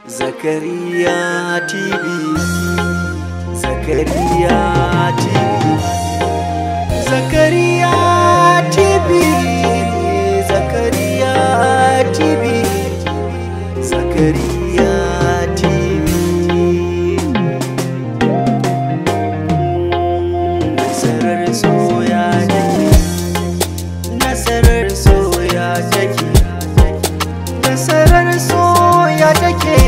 Zakariya TV, Zakariya TV, Zakariya TV, Zakariya TV, Zakariya TV. Nasarar soya take, nasarar soya take, nasarar soya take,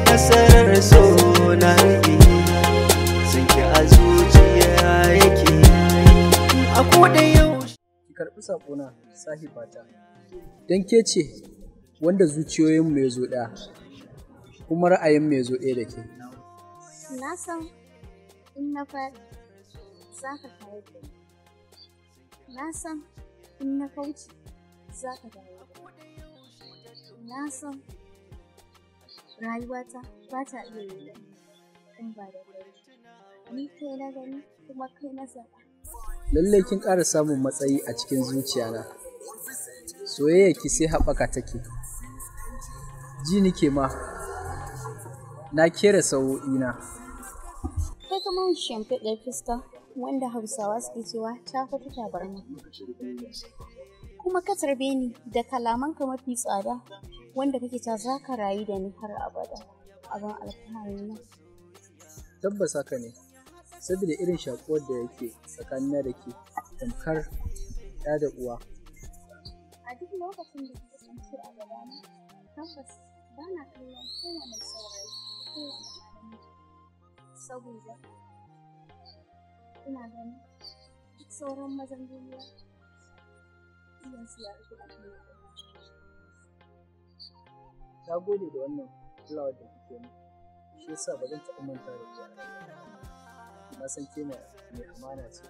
nasarar so na rike, sanki a zuciya yake a koda yaushe. Ki karɓi saƙona sahibata, don ke ce wanda zuciyoyinmu ya zo ɗaya kuma ra'ayinmu ya zo ɗaya da ke. Na san in na faɗi za ka kare da ni. Na san in na kauce za ka dawo da ni. Na san rayuwata ba ta iya yi da in ba da kai. Ni kai na gani kuma kai na zaɓa. Lallai kin ƙara samun matsayi a cikin zuciyana. Soyayyarki sai haɓaka take. Ji nike ma na kera sa'o'ina. Kai kamar shimfiɗar fuska wanda Hausawa suke cewa ta fita tabarma. Kuma ka tarbe ni da kalamanka mafi tsada wanda kake ta za ka rayu da ni har abada. Abin alfahari na. Tabbas haka ne, saboda irin shakuwar da yake tsakanina da ke tamkar ɗa da uwa. A duk lokacin da ka kasance a gabana, tabbas ba na kallon kowane saurayi, kowane namiji, saboda ina ganin duk sauran mazan duniya idan su ya rufe a duniya. Na gode da wannan kulawar da kuke mu, shi yasa ba zan taɓa manta da ke. Na san ke mai amana ce.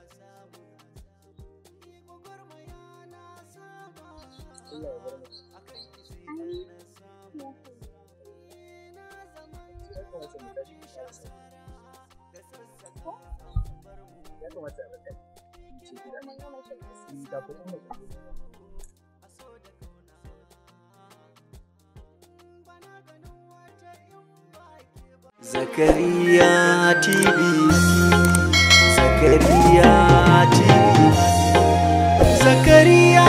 Allah ya bar mu. Ai, ya Ya kamata mu tashi mu fara sa. Ya kamata a raka mu ce gida. Kafin mu Zakariya TV, Zakariya TV, Zakariya